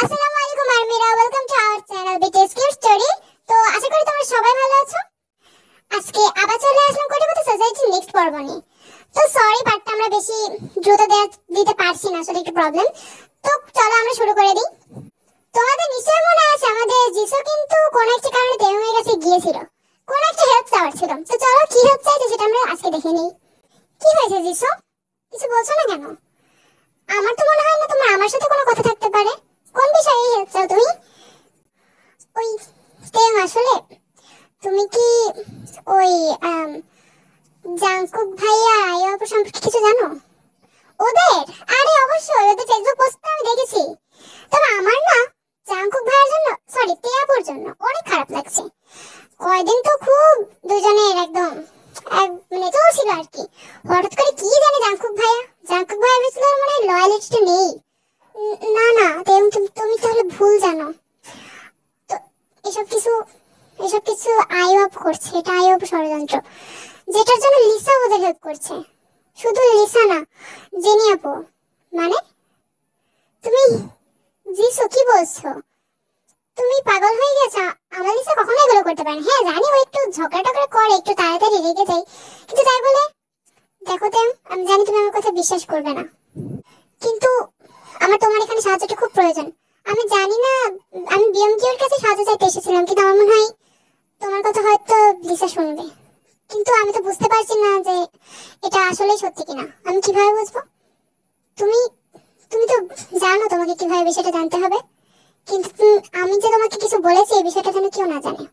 আসসালামু আলাইকুম আরমিরা, welcome to our channel BTS cute story. তো আশা করি তোমরা সবাই ভালো আছো। আজকে আবার চলে আসলাম কোটিপতি সোসাইটির নেক্সট পর্ব নিয়ে। তো সরি, পার্টটা আমরা বেশি দ্রুত দিতে পারছি না, আসলে একটু প্রবলেম। তো চলো আমরা শুরু করে দিই। তোমাদের নিশ্চয়ই মনে আছে আমাদের জিসু কিন্তু কোন একটা কারণে তেমনের কাছে গিয়েছিল, কোন একটা হেল্প চাওয়ার ছিল। তো চলো কি হেল্প চাইছে সেটা আমরা আজকে দেখে নিই। কি হয়েছে জিসু, কিছু বলছো না কেন? আমার তো মনে হয় না তোমার আমার সাথে কোনো কথা থাকতে পারে। কোন বিষয়ে হেল্প চাও তুমি? ওই তেম আসলে তুমি কি ওই জাংকুক ভাইয়া আইওয়াপু সম্পর্কে কিছু জানো? ওদের? আরে অবশ্যই, ওদের ফেসবুক পোস্ট আমি দেখেছি। তবে আমার না জাংকুক ভাইয়ার জন্য, সরি তেয়াপুর জন্য অনেক খারাপ লাগছে। কয়দিন তো খুব দুজনের একদম মানে চলছিল আর কি। হঠাৎ করে কি জানি জাংকুক ভাইয়া বেশি মনে হয় লয়ালিটিটা নেই। না না তুমি তাহলে ভুল জানো। তো এসব কিছু এসব কিছু আইওয়াপ করছে, এটা আইওয়াপ ষড়যন্ত্র, যেটার জন্য লিসা ওদের হেল্প করছে। শুধু লিসা না, জেনি আপু। মানে তুমি জিসু কি বলছো? তুমি পাগল হয়ে গেছো? আমার লিসা কখনো এগুলো করতে পারে না। হ্যাঁ জানি ও একটু ঝগড়া টগড়া করে, একটু তাড়াতাড়ি রেগে যায়, কিন্তু তাই বলে দেখো তেম, আমি জানি তুমি আমার কথা বিশ্বাস করবে না, কিন্তু আমার তোমার এখানে সাহায্যটা খুব প্রয়োজন। আমি জানি না, আমি বিএমকিউর কাছে সাহায্য চাইতে এসেছিলাম, কিন্তু আমার মনে হয় তোমার কথা হয়তো লিসা শুনবে। কিন্তু আমি তো বুঝতে পারছি না যে এটা আসলেই সত্যি কিনা। আমি কিভাবে বুঝবো? তুমি তুমি তো জানো তোমাকে কিভাবে বিষয়টা জানতে হবে। কিন্তু আমি যে তোমাকে কিছু বলেছি এই বিষয়টা যেন কেউ না জানে,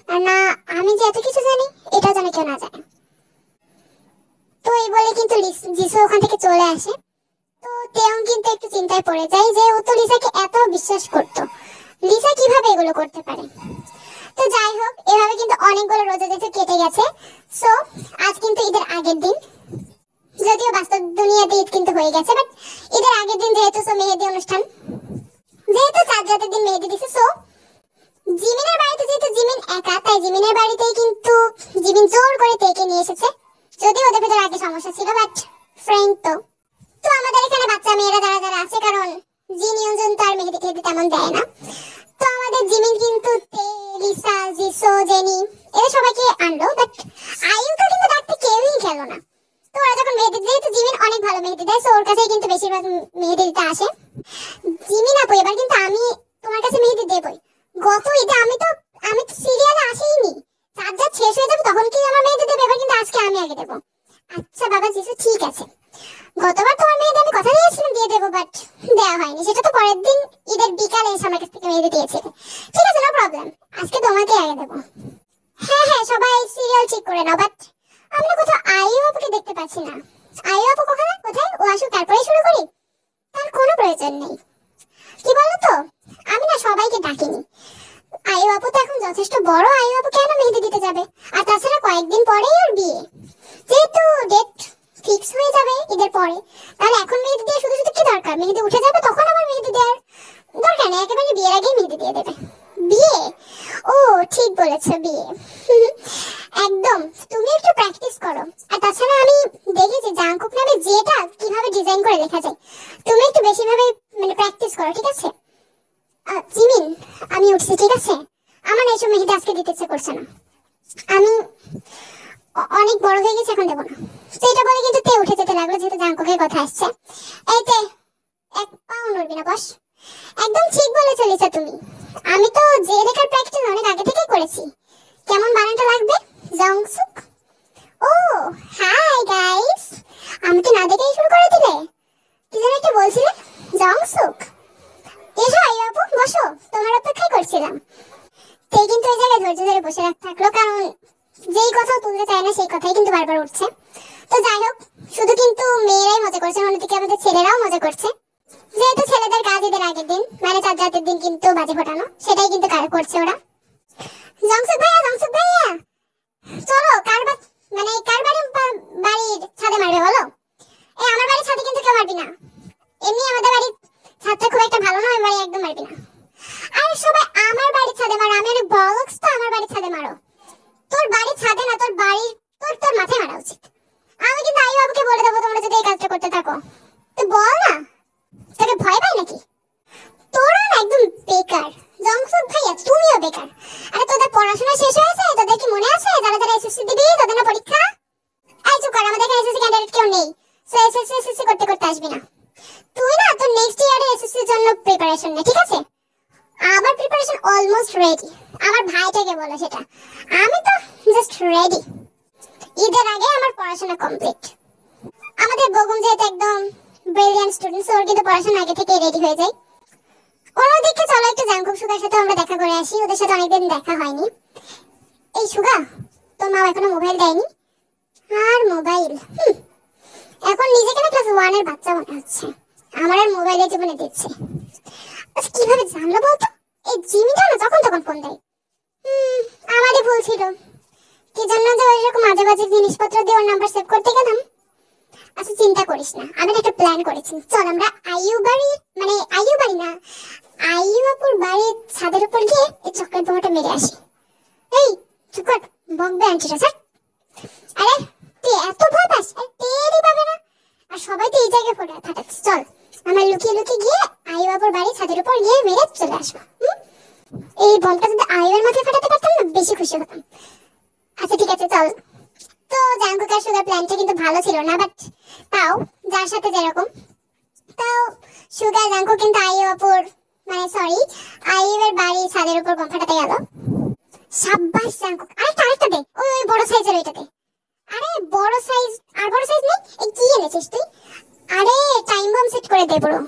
আর না আমি যে এত কিছু জানি এটাও যেন কেউ না জানে। তো এই বলে কিন্তু জিসু ওখান থেকে চলে আসে। তো তেয়ং কিন্তু একটু চিন্তায় পড়ে যায় যে ও তো লিসাকে এত বিশ্বাস করতো, লিসা কিভাবে এগুলো করতে পারে। তো যাই হোক, এভাবে কিন্তু অনেকগুলো রোজা দেখে কেটে গেছে। সো আজ কিন্তু ঈদের আগের দিন, যদিও বাস্তব দুনিয়াতে ঈদ কিন্তু হয়ে গেছে, বাট ঈদের আগের দিন যেহেতু মেহেদি অনুষ্ঠান, যেহেতু চাঁদ রাতের দিন মেহেদি দিছে, সো জিমিনের বাড়িতে যেহেতু জিমিন একা, তাই জিমিনের বাড়িতেই কিন্তু জিমিন জোর করে তেকে নিয়ে এসেছে। যদিও ওদের ভেতরে আগে সমস্যা ছিল, বাট ফ্রেন্ড তো। তো আমাদের এখানে বাচ্চা মেয়েরা যারা যারা আছে, কারণ জিন ইউজন তো আর মেহেদি টেহেদি তেমন দেয় না, তো আমাদের জিমিন কিন্তু লিসা, জিসো, জেনি এরা সবাইকে আনলো, বাট আইউকে কিন্তু ডাকতে কেউই গেল না। তো ওরা যখন মেহেদি, যেহেতু জিমিন অনেক ভালো মেহেদি দেয়, সো ওর কাছেই কিন্তু বেশিরভাগ মেহেদি দিতে আসে। জিমিন আপু, এবার কিন্তু আমি তোমার কাছে মেহেদি দেবই। গত ঈদে আমি তো সিরিয়ালে আসেইনি, চার রাত শেষ হয়ে যাবে তখন কি আমার মেহেদি দেবে? এবার কিন্তু আজকে আমি আগে দেবো। আচ্ছা বাবা জিসু, ঠিক আছে। গতবার তোমার মেহেদি আমি কথা দিয়েছিলাম দিয়ে দেবো, বাট দেওয়া হয়নি। সেটা তো পরের দিন ঈদের বিকালে এসে আমার কাছ থেকে মেহেদি দিয়েছিলে। ঠিক আছে, নো প্রবলেম, আজকে তোমাকে আগে দেবো। হ্যাঁ হ্যাঁ, সবাই সিরিয়াল ঠিক করে নাও। বাট আমরা কোথাও আইও আপুকে দেখতে পাচ্ছি না। আইও আপু কোথায় কোথায়? ও আসুক তারপরে শুরু করি। তার কোনো প্রয়োজন নেই। কি বলো তো, আমি না সবাইকে ডাকিনি। আইও আপু তো এখন যথেষ্ট বড়, আইও আপু কেন মেহেদি দিতে যাবে? আর তাছাড়া কয়েকদিন পরেই ওর বিয়ে, যেহেতু ডেট ফিক্স হয়ে যাবে ঈদের পরে, তাহলে এখন মেহেদি দিয়ে শুধু শুধু কি দরকার? মেহেদি উঠে যাবে তখন আবার মেহেদি দেওয়ার দরকার নেই, একেবারে বিয়ের আগেই মেহেদি দিয়ে দেবে। বিয়ে? ও ঠিক বলেছো, বিয়ে। একদম, তুমি একটু প্র্যাকটিস করো। আর তাছাড়া আমি দেখেছি জাংকুক নামে যেটা কিভাবে ডিজাইন করে লেখা যায়, তুমি একটু বেশি ভাবে মানে প্র্যাকটিস করো, ঠিক আছে? জিমিন, আমি উঠছি, ঠিক আছে? আমার না এসব মেহেদি আজকে দিতে ইচ্ছে করছে না। আমি অনেক বড় হয়ে গেছে, এখন দেবো না। তো এটা বলে কিন্তু তে উঠে যেতে লাগলো, যেহেতু জাংকুকের কথা আসছে। এই তে, এক পাও নড়বি না, বস। একদম ঠিক বলেছো লিসা তুমি। আমি তো যে লেখার প্র্যাকটিস অনেক আগে থেকেই করেছি। কেমন বানানটা লাগবে? জংসুক। ও হাই গাইস, আমাকে না দেখেই শুরু করে দিলে। কি যেন একটা বলছিলে? জংসুক। এসো আইও আপু, বসো, তোমার অপেক্ষাই করছিলাম। তে কিন্তু এই জায়গায় ধৈর্য ধরে বসে থাকলো, কারণ যেই কথা তুলতে চায় না সেই কথাই কিন্তু বারবার উঠছে। তো যাই হোক, শুধু কিন্তু মেয়েরাই মজা করছে, অন্যদিকে আমাদের ছেলেরাও মজা করছে। যেহেতু ছেলেদের কাজ ঈদের আগের দিন, মানে চাঁদ রাতের দিন কিন্তু বাজি ফোটানো, সেটাই কিন্তু করছে ওরা। জংসুক ভাইয়া চলো, কার বাড়ির ছাদে মারবে বলো? এই আমার বাড়ির ছাদে কিন্তু কেউ মারবি না। এমনি আমাদের বাড়ির ছাদটা খুব একটা ভালো নয়, বাড়ি একদম মারবি না। আর সবাই আমার বাড়ির ছাদে মারো, আমি অনেক বলক্স তো, আমার বাড়ির ছাদে মারো। তোর বাড়ির ছাদে না, তোর বাড়ির তোর মাথায় মারা উচিত। আমি কিন্তু আইও বাবুকে বলে দেবো তোমরা যদি এই কাজটা করতে থাকো। তো বল না, তোকে ভয় পাই নাকি? তোরা না জন্য প্রিপারেশন নে, ঠিক আছে? আমার প্রিপারেশন অলমোস্ট রেডি। আমার ভাইটাকে বলো সেটা, আমি তো জাস্ট রেডি। ঈদের আগে আমার পড়াশোনা কমপ্লিট। আমাদের বগুম যেহেতু একদম ব্রিলিয়ান্ট স্টুডেন্ট, ওর কিন্তু পড়াশোনা আগে থেকে রেডি হয়ে যায়। অন্যদিকে চলো একটু জাংকুক সুগার সাথে আমরা দেখা করে আসি, ওদের সাথে অনেকদিন দেখা হয়নি। এই সুগা, তোর মা এখনো মোবাইল দেয়নি? আর মোবাইল এখন নিজেকে না ক্লাস 1 এর বাচ্চা মনে হচ্ছে। আমার আর মোবাইলের জীবনে দিচ্ছে। আচ্ছা কিভাবে জানলো বলতো? এই জিমিটা না যখন তখন ফোন দেয়। আমারই ভুল ছিল, কি জন্য যে ওই রকম আজে বাজে জিনিসপত্র দিয়ে ওর নাম্বার সেভ করতে গেলাম। আচ্ছা চিন্তা করিস না, আমি একটা প্ল্যান করেছি। চল আমরা আইয়ু বাড়ি, মানে আইয়ু বাড়ি না, আইয়ুপুর বাড়ির ছাদের উপর গিয়ে এই চক্লেট বোমাটা মেরে আসি। এই চুপ কর, বকবে আন্টিটা স্যার। আরে তুই এত ভয় পাস? টেরই পাবে না, আর সবাই তো এই জায়গায় ফোটা ফাটাচ্ছে। চল আমরা লুকিয়ে লুকিয়ে গিয়ে আইয়ুপুর বাড়ির ছাদের উপর গিয়ে মেরে চলে আসবো। এই বমটা যদি আইয়ুর মাথায় ফাটাতে পারতাম না, বেশি খুশি হতাম। আচ্ছা ঠিক আছে চল। তো জাংকুক আর সুগার প্ল্যানটা কিন্তু ভালো ছিল না, বাট তাও যার সাথে যেরকম, তাও সুগার জাংকুক কিন্তু আইয়ুপুর, মানে সরি আইয়ুর বাড়ি ছাদের উপর বম ফাটাতে গেল। সাব্বাস জাংকুক, আরেকটা দে, ওই ওই বড় সাইজের ওইটা দে। আরে বড় সাইজ, আর বড় সাইজ নেই? এই কি এনেছিস তুই? আরে টাইম বম সেট করে দে পুরো।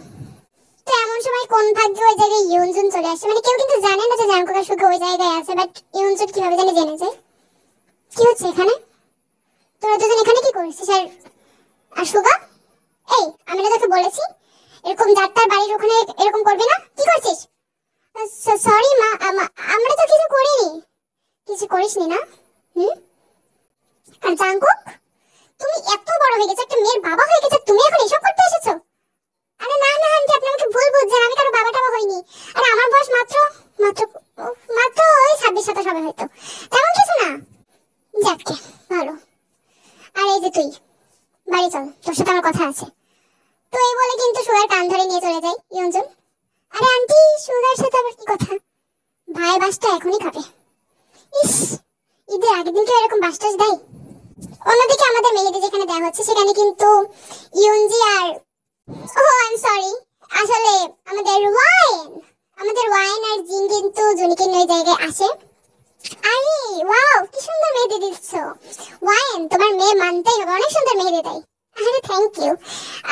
তো এমন সময় কোন ভাগ্যে ওই জায়গায় ইউনজুন চলে আসে। মানে কেউ কিন্তু জানে না যে জাংকুক আর সুগা ওই জায়গায় আছে, বাট ইউনজুন কিভাবে জানি জেনে যায়। কি হচ্ছে এখানে? তোরা দুজন এখানে কি করছিস? আর সুগা, এই আমি না তোকে বলেছি এরকম যাত্রার বাড়ির ওখানে এরকম করবি না, কি করছিস? সরি মা, আমরা তো কিছু করিনি। কিছু করিসনি না? আর জাংকুক, তুমি এত বড় হয়ে গেছো, একটা মেয়ের বাবা হয়ে গেছো, তুমি এখন এসব করতে এসেছো? আরে না না আন্টি, আপনি আমাকে ভুল বুঝছেন, আমি কারো বাবা টাবা হইনি। আর আমার বয়স মাত্র মাত্র মাত্র ওই 26-27 হবে হয়তো, তেমন কিছু না। যাকে ভালো। আর এই যে তুই বাড়ি চল, তোর সাথে আমার কথা আছে। তো এই বলে কিন্তু সুগার কান ধরে নিয়ে চলে যায় ইয়ঞ্জন। আরে আন্টি, সুগার সাথে আবার কি কথা? ভাই বাসটা এখনই খাবে। ইস, ঈদের আগের দিন কেউ এরকম বাসটাস দেয়? অন্যদিকে আমাদের মেহেদি যেখানে দেওয়া হচ্ছে সেখানে কিন্তু ইয়ঞ্জি আর আই এম সরি, আসলে আমাদের ওয়াইন আর জিন কিন্তু জুনিকে নিয়ে জায়গায় আসে। আরে ওয়াও, কি সুন্দর মেহেদি দিচ্ছ ওয়াইন, তোমার মেয়ে মানতেই হবে, অনেক সুন্দর মেহেদি দেয়। আরে থ্যাংক ইউ।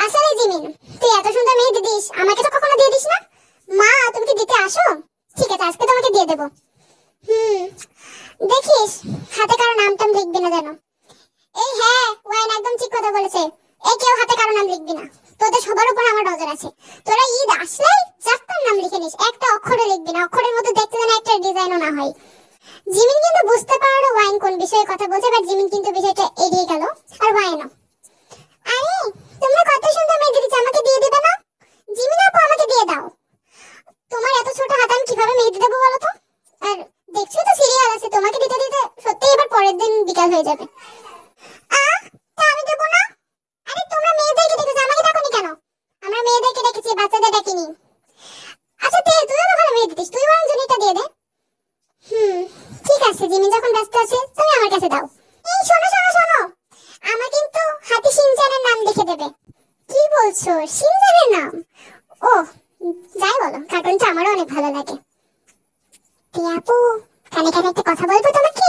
আসলে জিমিন, তুই এত সুন্দর মেহেদি দিস, আমাকে তো কখনো দিয়ে দিস না। মা তুমি কি দিতে আসো? ঠিক আছে আজকে তোমাকে দিয়ে দেবো। দেখিস হাতে কারো নাম টাম লিখবি না যেন। এই হ্যাঁ, ওয়াইন একদম ঠিক কথা বলেছে। এই কেউ হাতে কারো নাম লিখবি না, তোদের সবার উপর আমার নজর আছে। তোরা ঈদ আসলেই যাত্রার নাম লিখে নিস, একটা অক্ষরে লিখবি না, অক্ষরের মধ্যে দেখতে যেন একটা ডিজাইনও না হয়। জিমিন কিন্তু বুঝতে পারলো ওয়াইন কোন বিষয়ে কথা বলছে, বাট জিমিন কিন্তু বিষয়টা এড়িয়ে গেল। আর ওয়াইনও, আরে তোমরা কত সুন্দর মেহেদি দিচ্ছ, আমাকে দিয়ে দিবে না? জিমিন আপু আমাকে দিয়ে দাও। তোমার এত ছোট হাত আমি কিভাবে মেহেদি দেবো বলো তো? আর দেখছো তো সিরিয়াল আছে, তোমাকে দিতে দিতে সত্যি এবার পরের দিন বিকাল হয়ে যাবে। তা আমি দেবো না? আরে তোমরা মেয়েদেরকে দেখেছো, আমাকে ডাকোনি কেন? আমরা মেয়েদেরকে ডেকেছি, বাচ্চাদের ডাকিনি। আচ্ছা তুইও তো ভালো মেহেদি দিস, তুই বরং জুনিটা দিয়ে দে। ঠিক আছে, জিমিন যখন ব্যস্ত আছে তুমি আমার কাছে দাও। এই শোনো শোনো শোনো, আমার কিন্তু হাতি শিনচানের নাম লিখে দেবে। কি বলছো, শিনচানের নাম? ও যাই বলো, কার্টুনটা আমারও অনেক ভালো লাগে। আপু কানে কানে একটা কথা বলবো তোমাকে?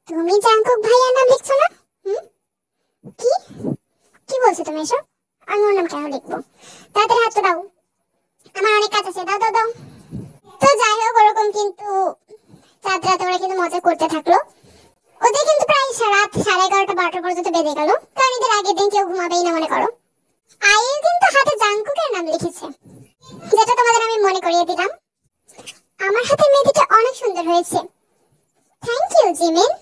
তুমি জাংকুক ভাইয়ার নাম লিখছো না? কি কি বলছো তুমি এসব? আমি ওর নাম কেন লিখবো? তাড়াতাড়ি হাতটা দাও, আমার অনেক কাজ আছে, দাও দাও দাও। তো যাই হোক, ওরকম কিন্তু রাত রাত ওরা কিন্তু মজা করতে থাকলো। ওদের কিন্তু প্রায় রাত 11:30-12টা পর্যন্ত বেজে গেল, কারণ ঈদের আগের দিন কেউ ঘুমাবেই না মনে করো। আইউ কিন্তু হাতে জাংকুকের নাম লিখেছে, যেটা তোমাদের আমি মনে করিয়ে দিলাম। আমার হাতের মেহেদিটা অনেক সুন্দর হয়েছে। Thank you Jimin.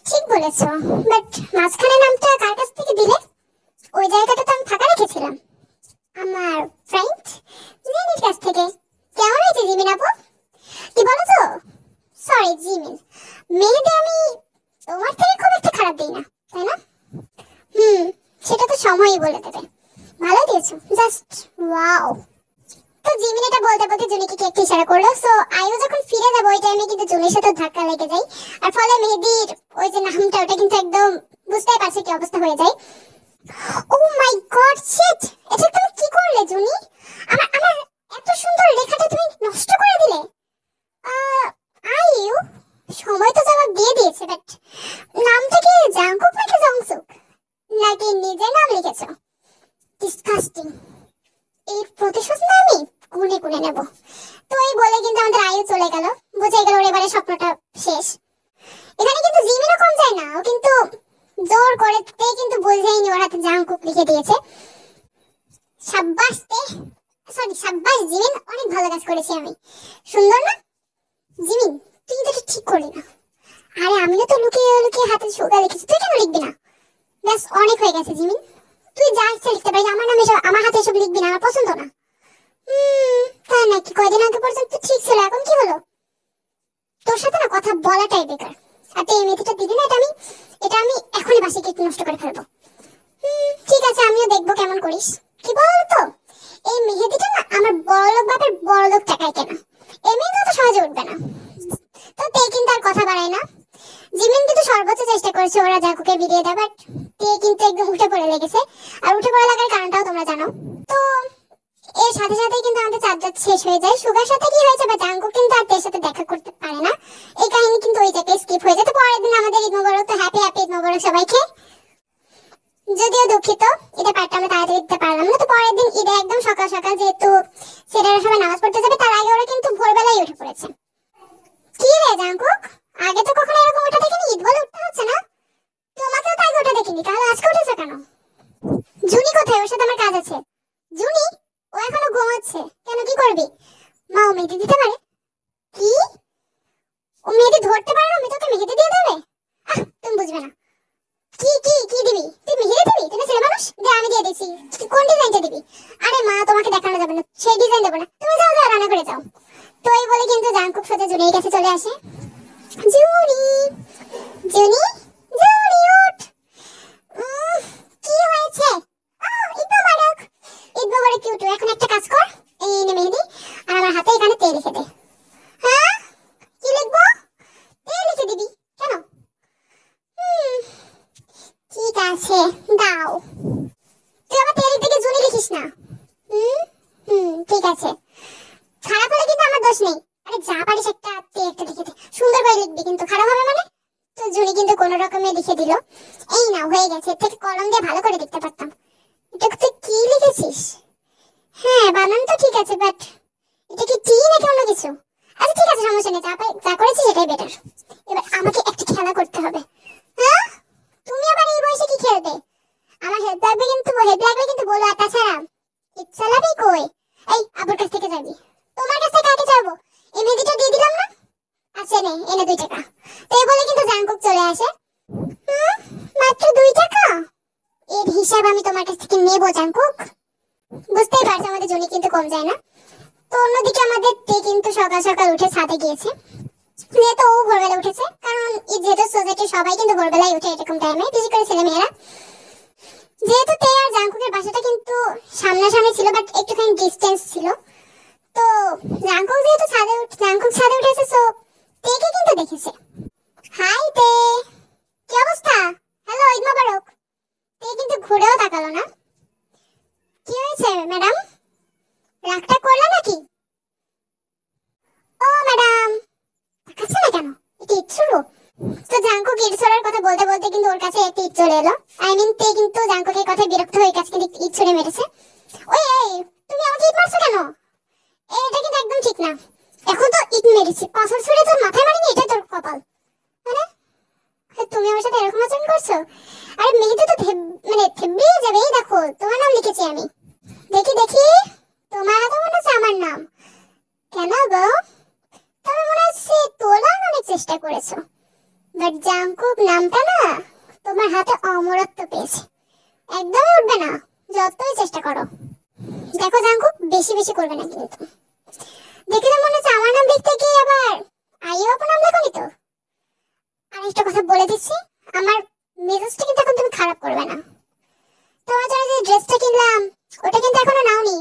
ঠিক বলেছো, বাট মাঝখানে নামটা কার কাছ থেকে দিলে? ওই জায়গাটা তো আমি ফাঁকা রেখেছিলাম। আমার ফ্রেন্ড জিমিনের কাছ থেকে। কেমন হয়েছে জিমিন আপু? কি বলো তো? সরি জিমিন, মেহেদি আমি তোমার থেকে খুব একটা খারাপ দিই না, তাই না? সেটা তো সময়ই বলে দেবে। ভালো দিয়েছো, জাস্ট ওয়াও। তো জিমিন এটা বলতে বলতে জুনিকে একটু ইশারা করলো। সো আয়ু যখন ফিরে যাবে ওই টাইমে কিন্তু জুনির সাথে ধাক্কা লেগে যায়, আর ফলে মেহেদির ওই যে নামটা ওটা কিন্তু একদম বুঝতেই পারছে কি অবস্থা হয়ে যায়। ও মাই গড শিট, এটা তুমি কি করলে জুনি? ডিসগাস্টিং। এই প্রতিশোধ না আমি গুনে গুনে নেব। তো এই বলে কিন্তু আমাদের আয়ু চলে গেল, বুঝে গেল ওর এবারে স্বপ্নটা শেষ। এখানে কিন্তু জিমিনও কম যায় না, ও কিন্তু জোর করে কিন্তু বুঝেইনি ওর হাতে জাংকুক লিখে দিয়েছে। সাব্বাস সাব্বাস জিমিন, অনেক ভালো কাজ করেছি আমি। সুন্দর না জিমিন? তুই কিন্তু ঠিক করলি না। আরে আমিও তো লুকিয়ে লুকিয়ে হাতে সুগা লিখেছি, তুই কেন লিখবি না? ব্যাস অনেক হয়ে গেছে জিমিন, তুই যা ইচ্ছা লিখতে পারিস, আমার নামে আমার হাতে এসব লিখবি না, আমার পছন্দ না। তাই নাকি? কয়দিন আগে পর্যন্ত ঠিক ছিল, এখন কি হলো? তোর সাথে না কথা বলাটাই বেকার। আর তুই এই মেয়েটা দিবি না, এটা আমি এখনই বাসে কেটে নষ্ট করে ফেলবো। ঠিক আছে, আমিও দেখবো কেমন করিস। কি বলতো, এই মেহেদিটা না আমার বড়লোক বাপের বড়লোক টাকায় কেনা, এই মেয়ে তো সহজে উঠবে না। তো তে কিন্তু আর কথা বাড়ায় না। জিমিন কিন্তু সর্বোচ্চ চেষ্টা করেছে ওরা জাঙ্কুকে বিরিয়ে দেয়, বাট তে কিন্তু একদম উঠে পড়ে লেগেছে। আর উঠে পড়ে লাগার কারণটাও তোমরা জানো। তো এর সাথে সাথে কিন্তু আমাদের চার্জার শেষ হয়ে যায়। সুগার সাথে কি হয়েছে, বা জাঙ্কুক কিন্তু আর তের সাথে দেখা করতে পারে না, এই কাহিনী কিন্তু ওই জায়গায় স্কিপ হয়ে যায়। তো পরের দিন আমাদের ঈদ মোবারক, তো হ্যাপি হ্যাপি ঈদ মোবারক সবাইকে। যদিও দুঃখিত এটা পার্টটা আমরা তাড়াতাড়ি দিতে পারলাম না। তো পরের দিন ঈদে একদম সকাল সকাল, যেহেতু সেটারা সবাই নামাজ পড়তে যাবে, তার আগে ওরা কিন্তু ভোরবেলায় উঠে পড়েছে। কি রে জাঙ্কুক, আগে তো কখনো এরকম ওঠা দেখিনি, ঈদ বলে উঠতে হচ্ছে না? তোমাকেও তো আগে ওঠা দেখিনি, তাহলে আজকে উঠেছে কেন? জুনি কোথায়? ওর সাথে আমার কাজ আছে। জুনি? ও এখনো ঘুমাচ্ছে। কেন, কি করবি? মা ও মেহেদি দিতে পারে? কি? ও মেহেদি ধরতে পারে না, আমি তোকে মেহেদি দিয়ে দেবে? তুমি বুঝবে না। কি কি কি দিবি তুই? মেহেদি দিবি? তুমি ছেলে মানুষ, দে আমি দিয়ে দিচ্ছি। কোন ডিজাইনটা দিবি? আরে মা, তোমাকে দেখানো যাবে না, সেই ডিজাইন দেবো না, তুমি যাও যাও রান্না করে যাও। তো এই বলে কিন্তু জাঙ্কুক সোজা জুনির কাছে চলে আসে। জুনি জুনি জুনি উঠ। কি হয়েছে? ঈদ মোবারক। ঈদ মোবারক কি উঠো? এখন একটা কাজ কর, এই নে মেহেদি, আর আমার হাতে এখানে তেল লিখে দে। হ্যাঁ, কি লিখবো? তেল লিখে দিবি কেন? ঠিক আছে, দাও। তুই আমার তেল থেকে জুনি লিখিস না। ঠিক আছে, খারাপ হলে কিন্তু আমার দোষ নেই। আরে যা পারিস একটা একটা লিখে দে, সুন্দর করে লিখবি কিন্তু, খারাপ হবে মানে? তো জুনি কিন্তু কোনো রকমে লিখে দিল। এই না, হয়ে গেছে। এর থেকে কলম দিয়ে ভালো করে লিখতে পারতাম। এটা তুই কি লিখেছিস? হ্যাঁ, বানান তো ঠিক আছে, বাট এটা কি টি নাকি অন্য কিছু? আচ্ছা ঠিক আছে, সমস্যা নেই, যা করেছিস সেটাই বেটার। এবার আমাকে একটা খেলা করতে হবে। হ্যাঁ, তুমি আবার এই বয়সে কি খেলবে? আমার হেল্প লাগবে কিন্তু, হেল্প লাগবে কিন্তু বলো। আর তাছাড়া ইচ্ছা লাগবে কই? এই আবুর কাছ থেকে যাবি? তোমার কাছ থেকে কাকে যাবো? এই মেহেদিটা দিয়ে দিলাম না? আচ্ছা নে, এনে 2 টাকা। তো এই বলে কিন্তু জাঙ্কুক চলে আসে। মাত্র 2 টাকা? এর হিসাব আমি তোমার কাছ থেকে নেবো জাঙ্কুক। বুঝতেই পারছো আমাদের জনি কিন্তু কম যায় না। তো অন্যদিকে আমাদের তে কিন্তু সকাল সকাল উঠে ছাদে গিয়েছে, যেহেতু ও ভোরবেলা উঠেছে, কারণ যেহেতু সোসাইটির সবাই কিন্তু ভোরবেলায় উঠে এরকম টাইমে, বিশেষ করে ছেলে মেয়েরা। যেহেতু তে আর জাঙ্কুকের বাসাটা কিন্তু সামনাসামনি ছিল, বাট একটুখানি ডিস্টেন্স ছিল। তো জাঙ্কুক ছাদে উঠেছে, সো তেকে কিন্তু দেখেছে। হাই তে, কি অবস্থা? হ্যালো, ঈদ মোবারক। তে কিন্তু ঘুরেও তাকালো না। কি হয়েছে ম্যাডাম, রাগটা করলে নাকি? ও ম্যাডাম, তাকাচ্ছে না কেন? এটা ঈদ শুরু। তো জাঙ্কুক ঈদ ছড়ার কথা বলতে বলতে কিন্তু ওর কাছে একটা ঈদ চলে এলো। আই মিন তে কিন্তু জাঙ্কুকের কথায় বিরক্ত হয়ে কাছে কিন্তু ঈদ ছুড়ে মেরেছে। ওই এই, তুমি আমাকে ঈদ মারছো কেন? এটা কিন্তু একদম ঠিক না। এখন তো ঈদ মেরেছি, পাথর ছুড়ে তোর মাথায় মারিনি, এটা তোর কপাল। মানে তুমি আমার সাথে এরকম আচরণ করছো? আরে মেহেদি তো মানে থেবড়িয়ে যাবে। এই দেখো, তোমার নাম লিখেছি আমি। দেখি দেখি, তোমার হাতে মনে হচ্ছে আমার নাম। কেন গো? তবে মনে হচ্ছে তোলার অনেক চেষ্টা করেছো, বাট জাঙ্কুক নামটা না তোমার হাতে অমরত্ব পেয়েছে, একদমই উঠবে না যতই চেষ্টা করো। দেখো জাঙ্কুক, বেশি বেশি করবে না কিন্তু। দেখে তো মনে হচ্ছে আমার নাম লিখতে গিয়ে আবার আইও আপন নাম লেখনি তো। আর একটা কথা বলে দিচ্ছি, আমার মেজাজটা কিন্তু এখন তুমি খারাপ করবে না। তোমার জন্য যে ড্রেসটা কিনলাম, ওটা কিন্তু এখনো নাওনি।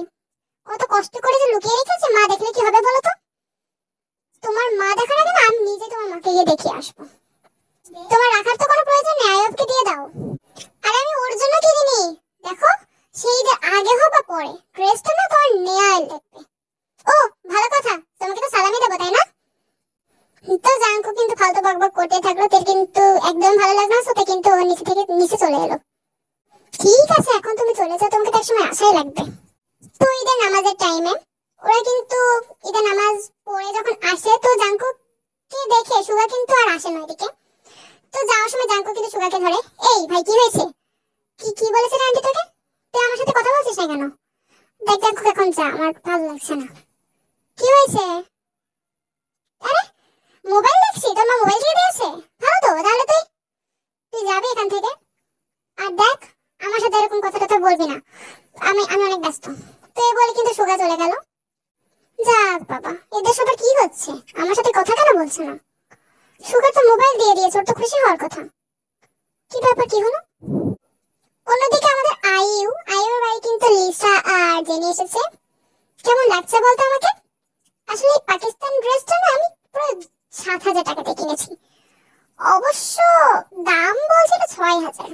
কত কষ্ট করে যে লুকিয়ে রেখেছে, মা দেখলে কি হবে বলো তো? তোমার মা দেখার আগে না আমি নিজে তোমার মাকে গিয়ে দেখে আসবো। তোমার রাখার তো কোনো প্রয়োজন নেই, আয়বকে দিয়ে দাও। আর আমি ওর জন্য কিনিনি, দেখো সেই যে আগে হোক বা পরে, ড্রেসটা না তোমার নেয়াল দেখবে। ও ভালো কথা, তোমাকে তো সালামি দেবো তাই না? তো জাঙ্কু কিন্তু ফালতু বকবক করতে থাকলো, তের কিন্তু একদম ভালো লাগলো না, সোতে কিন্তু নিচে থেকে নিচে চলে এলো। ঠিক আছে, এখন তুমি চলে যাও, তোমাকে তো একসময় আসাই লাগবে। তো ঈদের নামাজের টাইমে ওরা কিন্তু ঈদের নামাজ পড়ে যখন আসে, তো জাঙ্কুককে দেখে সুগা কিন্তু আর আসে না ওইদিকে। তো যাওয়ার সময় জাঙ্কুক কিন্তু সুগাকে ধরে, এই ভাই কি হয়েছে, কি কি বলেছে রে আন্টি তোকে, তুই আমার সাথে কথা বলছিস না কেন? দেখ জাঙ্কুক এখন যা, আমার ভালো লাগছে না। কি হয়েছে? আরে মোবাইল দেখছি, তোর মা মোবাইল দিয়ে দিয়েছে, ভালো তো, তাহলে তুই তুই যাবি এখান থেকে। আর দেখ, আমার সাথে এরকম কথা কথা বলবি না, আমি আমি অনেক ব্যস্ত। তো এই বলে কিন্তু সুগা চলে গেল। যাক বাবা, এদের সবার কি হচ্ছে, আমার সাথে কথা কেন বলছে না? সুগা তো মোবাইল দিয়ে দিয়েছে, ওর তো খুশি হওয়ার কথা। কি ব্যাপার, কি হলো? অন্যদিকে আমাদের আইউর বাড়ি কিন্তু লিসা আর জেনি এসেছে। কেমন লাগছে বলতো আমাকে? আসলে এই পাকিস্তান ড্রেসটা না আমি পুরো 7,000 টাকাতে কিনেছি। অবশ্য দাম বলছে এটা 6,000।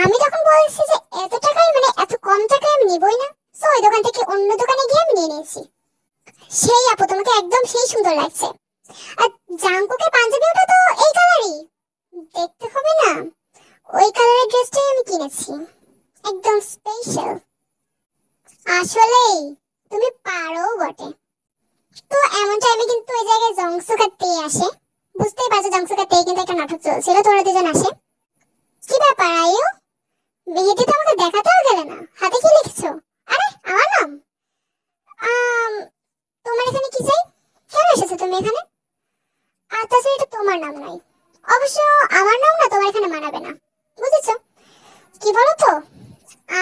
আমি তখন বলছি যে এত টাকায়, মানে এত কম টাকায় আমি নিবই না। সো ওই দোকান থেকে অন্য দোকানে গিয়ে আমি নিয়ে নিয়েছি। সেই আপু, তোমাকে একদম সেই সুন্দর লাগছে। আর জাঙ্কুকের পাঞ্জাবিটা তো এই কালারই, দেখতে হবে না? ওই কালারের ড্রেসটাই আমি কিনেছি, একদম স্পেশাল। আসলেই তুমি পারো বটে। তো এমন টাইমে কিন্তু ওই জায়গায় জংসুকা তে আসে। বুঝতেই পারছো জংসুকা তে কিন্তু একটা নাটক চলছিল, তোরা দুজন আসে। কি ব্যাপার আয়ু, মেহেদি তো আমাকে দেখাতেও গেলে না, হাতে কি লিখছো? আরে আমার নাম। আম, তোমার এখানে কি চাই, কেন এসেছো তুমি এখানে? আর তাছাড়া এটা তোমার নাম নয়। অবশ্য আমার নাম না তোমার এখানে মানাবে না, বুঝেছো? কি বলো তো,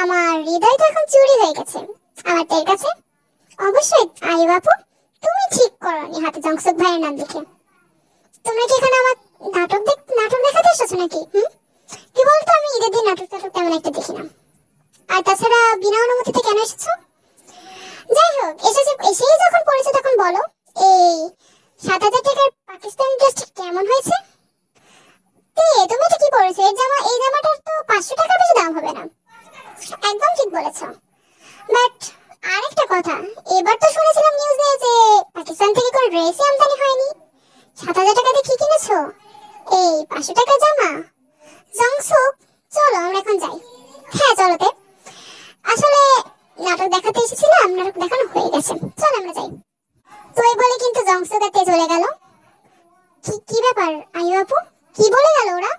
আমার হৃদয় তো এখন চুরি হয়ে গেছে আমার তের কাছে। অবশ্যই আয়ু বাপু, তুমি ঠিক করনি হাতে জংসুক ভাইয়ের নাম লিখে। তোমরা কি এখানে আমার নাটক দেখাতে এসেছো নাকি? কি বলতো, আমি ঈদের দিন নাটক তেমন একটা দেখি না। আর তাছাড়া বিনা অনুমতিতে কেন এসেছো? যাই হোক, এসেই যখন পড়েছো তখন বলো, এই 7,000 টাকার পাকিস্তানি ড্রেসটা কেমন হয়েছে? তুমি এটা কি পরেছো? এই জামাটার তো 500 টাকার বেশি দাম হবে না। একদম ঠিক বলেছো। বাট আরেকটা কথা, এবার তো শুনেছিলাম নিউজে যে পাকিস্তান থেকে কোনো ড্রেসই আমদানি হয়নি। 7,000 টাকা দিয়ে কি কিনেছো? এই 500 টাকার জামা? জংসুক, চলো আমরা এখন যাই। হ্যাঁ চলো তে, আসলে নাটক দেখাতে এসেছিলাম, নাটক দেখানো হয়ে গেছে, চল আমরা যাই। তো এই বলে কিন্তু জংসুক আর তে চলে গেল। কি কি ব্যাপার আয়ু আপু, কি বলে গেল ওরা?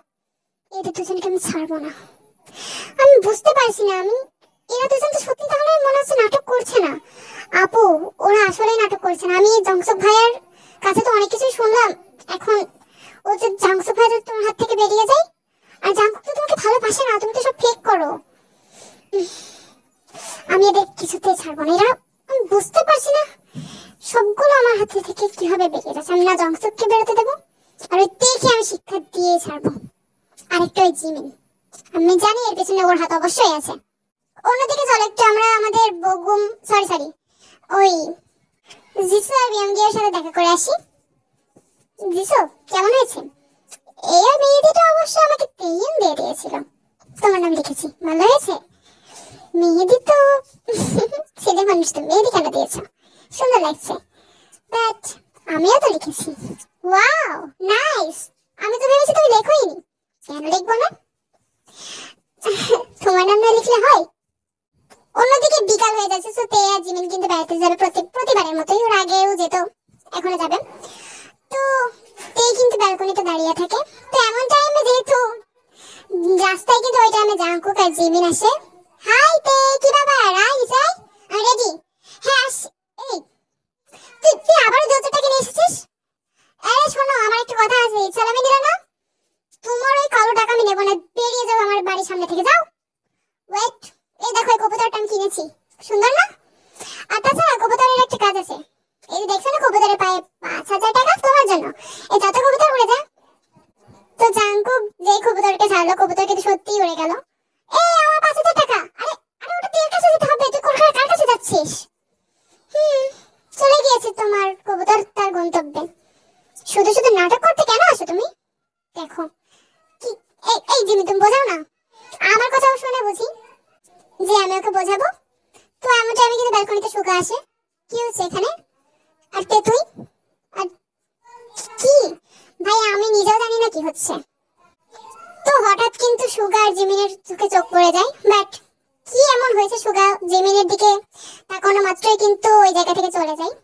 এদের দুজনকে আমি ছাড়বো না। আমি বুঝতে পারছি না, এরা দুজন তো সত্যি তাহলে মনে হচ্ছে নাটক করছে না। আপু, ওরা আসলে নাটক করছে না। আমি জংসুক ভাইয়ের কাছে তো অনেক কিছুই শুনলাম। এখন ও যে জাংসুক ভাই যদি তোমার হাত থেকে বেরিয়ে যায়, আর জাংকুক তো তোমাকে ভালোবাসে না, তুমি তো সব ফেক করো। আমি এদের কিছুতেই ছাড়বো না। এরা, আমি বুঝতে পারছি না সবগুলো আমার হাত থেকে কিভাবে বেরিয়ে যাচ্ছে। আমি না জংসুককে বেরোতে দেবো, আর ওই তেকে আমি শিক্ষা দিয়ে ছাড়বো। আরেকটা ওই জিমিন, আমি জানি এর পেছনে ওর হাত অবশ্যই আছে। অন্যদিকে চলো একটু আমরা আমাদের বগুম, সরি ওই জিসু আর বিয়ঙ্গিয়ার সাথে দেখা করে আসি। জিসু কেমন হয়েছে? এই আর মেহেদিটা অবশ্য আমাকে তেইন দিয়ে দিয়েছিল, তোমার নাম লিখেছি, ভালো হয়েছে। মেহেদি তো ছেলে মানুষ, তো মেহেদি কেন দিয়েছো, সুন্দর লাগছে। বাট আমিও তো লিখেছি। Wow nice. আমি তো ভেবেছি তুমি লেখোই নি। কেন লিখবো না? তোমার নাম না লিখলে হয়? অন্যদিকে বিকাল হয়ে যাচ্ছে, তো তে আর জিমিন কিন্তু বেড়াতে যাবে প্রতিবারের মতোই। ওর আগেও যেত, এখনো যাবে। তো তে কিন্তু ব্যালকনিতে দাঁড়িয়ে থাকে। তো এমন টাইমে যেহেতু রাস্তায় কিন্তু ওই টাইমে জাংকুক আর জিমিন আসে। হাই তে, কি ব্যাপার? যাই, আমি রেডি। হ্যাঁ এই তুই আবার জুতোটাকে নিয়ে এসেছিস? আরে শোনো, আমার একটা কথা আছে, সালামি দিলে না। তোমার ওই কালো টাকা আমি নেবো না, বেরিয়ে যাও আমার বাড়ির সামনে থেকে, যাও। ওয়েট, এই দেখো এই কবুতরটা আমি কিনেছি, সুন্দর না? আর তাছাড়া কবুতরের একটা কাজ আছে, এই দেখছো না কবুতরের পায়ে 5,000 টাকা তোমার জন্য। এই যত কবুতর উড়ে যায়। তো জাংকুক যেই কবুতরকে ছাড়লো, কবুতর কিন্তু সত্যিই উড়ে গেল। এই আমার 5,000 টাকা। আরে আরে, ওটা তোর কাছে যেতে হবে, তুই কোথায় কার কাছে যাচ্ছিস? চলে গিয়েছে তোমার কবুতর তার গন্তব্যে। শুধু শুধু নাটক করতে কেন আসো তুমি? দেখো কি, এই জিমি তুমি বোঝাও না, আমার কথাও শুনে বুঝি যে আমি ওকে বোঝাবো। তো এমন টাইমে কিন্তু ব্যালকনিতে সুগা আসে। কি হচ্ছে এখানে? আর তে তুই? আর কি ভাই, আমি নিজেও জানি না কি হচ্ছে। তো তো হঠাৎ কিন্তু সুগা আর জিমিনের চোখে চোখ পড়ে যায়। বাট কি এমন হয়েছে, সুগা জিমিনের দিকে তাকানো মাত্রই কিন্তু ওই জায়গা থেকে চলে যায়।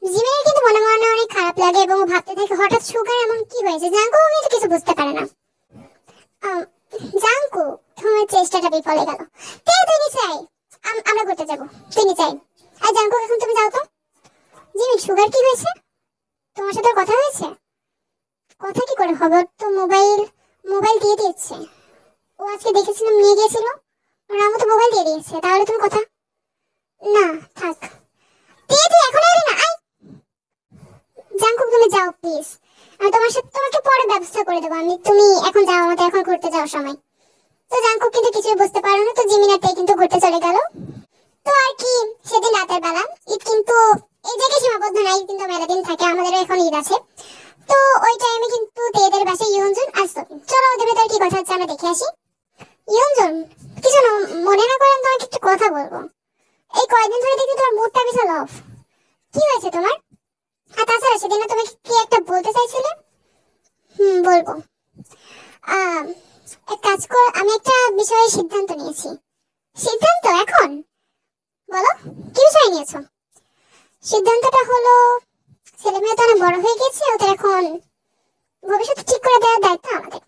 জিমিনের কিন্তু মনে মনে অনেক খারাপ লাগে এবং ভাবতে থাকে হঠাৎ সুগার এমন কি হয়েছে। জাঙ্কুক কিন্তু কিছু বুঝতে পারে না। জাঙ্কুক, তোমার চেষ্টাটা বিফলে গেল। তুই নিচে আয়, আমরা ঘুরতে যাবো, তুই নিচে আয়। আর জাঙ্কুক, এখন তুমি যাও তো। জিমিন, সুগার কি হয়েছে? তোমার সাথে কথা হয়েছে? কথা কি করে হবে? তো মোবাইল দিয়ে দিয়েছে। ও আজকে দেখেছিলাম নিয়ে গিয়েছিল, রামু তো মোবাইল দিয়ে দিয়েছে। তাহলে তুমি কথা না থাক, তুই এখন এলি না, আয়। জাঙ্কুক, তুমি যাও প্লিজ, আমি তোমাকে পরে ব্যবস্থা করে দেবো। তুমি এখন যাও, আমাদের এখন ঘুরতে যাওয়ার সময়। তো জাঙ্কুক কিন্তু কিছুই বুঝতে পারলো না। তো জিমিনারটাই কিন্তু ঘুরতে চলে গেল। তো আর কি, সেদিন রাতের বেলা ঈদ কিন্তু এই জায়গায় সীমাবদ্ধ নাই, কিন্তু মেলা দিন থাকে। আমাদেরও এখন ঈদ আছে। তো ওই টাইমে কিন্তু তেদের বাসায় ইয়ঞ্জন আসতো। চলো ওদের ভেতরে কি কথা হচ্ছে আমরা দেখে আসি। ইয়ঞ্জন, কিছু না, মনে না করেন তোমাকে একটু কথা বলবো। এই কয়েকদিন ধরে দেখি তোমার মুডটা বিশাল অফ। কি হয়েছে তোমার? আর তাছাড়া সেদিন তুমি কি একটা বলতে চাইছিলে? বলবো। এক কাজ কর, আমি একটা বিষয়ে সিদ্ধান্ত নিয়েছি। সিদ্ধান্ত? এখন বলো, কি বিষয় নিয়েছো? সিদ্ধান্তটা হলো, ছেলে মেয়ে তো অনেক বড় হয়ে গেছে, ওদের এখন ভবিষ্যৎ ঠিক করে দেওয়ার দায়িত্ব আমাদের।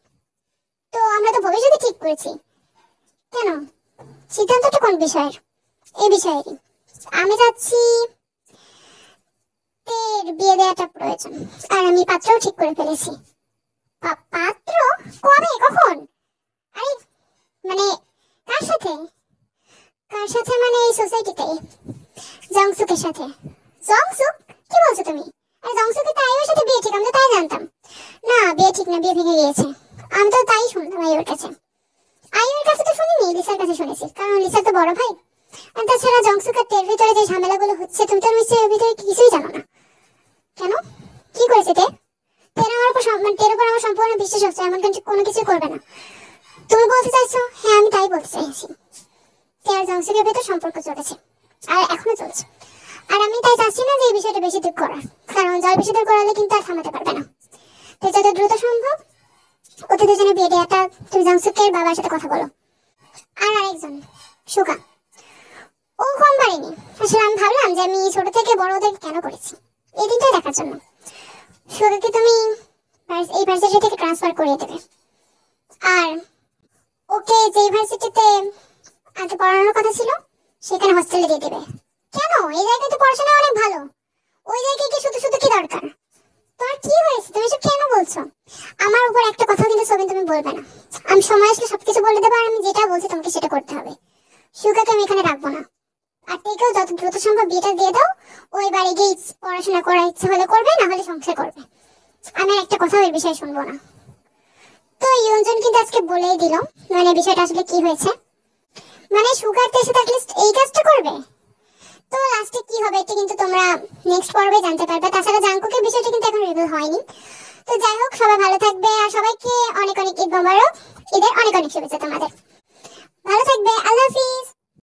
তো আমরা তো ভবিষ্যৎ ঠিক করেছি। কেন? সিদ্ধান্তটা কোন বিষয়ের? এই বিষয়েরই। আমি চাচ্ছি তের বিয়ে দেওয়াটা প্রয়োজন, আর আমি পাত্রও ঠিক করে ফেলেছি। পাত্র? কবে, কখন? আরে মানে কার সাথে? কার সাথে মানে এই সোসাইটিতে জংসুকের সাথে। জংসুক? কি বলছো তুমি? আরে জংসুকের তো আইওর সাথে বিয়ে ঠিক, আমি তো তাই জানতাম। না, বিয়ে ঠিক না, বিয়ে ভেঙে গিয়েছে। আমি তো তাই শুনলাম আইওর কাছে। আইওর কাছে তো শুনিনি, লিসার কাছে শুনেছি, কারণ লিসা তো বড় ভাই। আর তাছাড়া জংসুকের তের ভিতরে যে ঝামেলাগুলো হচ্ছে, তুমি তো নিশ্চয়ই এর ভিতরে কিছুই জানো না। কেন? কি করেছে তে? তের উপর আমার সম্পূর্ণ বিশ্বাস হচ্ছে, এমন কিন্তু কোনো কিছু করবে না। তুমি বলতে চাইছো? হ্যাঁ, আমি তাই বলতে চাইছি। তে আর জংসুকের ভিতর সম্পর্ক চলেছে, আর এখনো চলছে। আর আমি তাই চাচ্ছি না যে এই বিষয়টা বেশি দূর করার, কারণ জল বেশি দূর করালে কিন্তু আর থামাতে পারবে না। তো যত দ্রুত সম্ভব ওদের দুজনে বিয়ে দেওয়াটা, তুমি জংসুকের বাবার সাথে কথা বলো। আর আরেকজন, সুগা, ও কম পারেনি। আসলে আমি ভাবলাম যে আমি ছোট থেকে বড় ওদের কেন করেছি, এই দিনটাই দেখার জন্য। সুগাকে তুমি এই ভার্সিটি থেকে ট্রান্সফার করিয়ে দেবে, আর ওকে যে ভার্সিটিতে আগে পড়ানোর কথা ছিল সেখানে হোস্টেলে দিয়ে দেবে। কেন? এই জায়গায় তো পড়াশোনা অনেক ভালো, ওই জায়গায় কি শুধু শুধু কি দরকার? তোমার কি হয়েছে, তুমি এসব কেন বলছো? আমার উপর একটা কথা কিন্তু সোবিন তুমি বলবে না। আমি সময় আসলে সবকিছু বলে দেবো, আর আমি যেটা বলছি তোমাকে সেটা করতে হবে। সুগাকে আমি এখানে রাখবো না। আর তেকেও যত দ্রুত সম্ভব বিয়েটা দিয়ে দাও। ওই বাড়ি গিয়ে পড়াশোনা করার ইচ্ছে হলে করবে, না হলে সংসার করবে। আমি একটা কথাও এর বিষয়ে শুনবো না। তো ইয়ঞ্জন কিন্তু আজকে বলেই দিল মানে বিষয়টা আসলে কি হয়েছে। মানে সুগার তের সাথে অ্যাটলিস্ট এই কাজটা করবে। তো লাস্টে কি হবে এটা কিন্তু তোমরা নেক্সট পর্বে জানতে পারবে। তাছাড়া জাঙ্কুকের বিষয়টা কিন্তু এখন রিভিল হয়নি। তো যাই হোক, সবাই ভালো থাকবে, আর সবাইকে অনেক অনেক ঈদ মোবারক। ঈদের অনেক অনেক শুভেচ্ছা তোমাদের। ভালো থাকবে, আল্লাহ হাফিজ।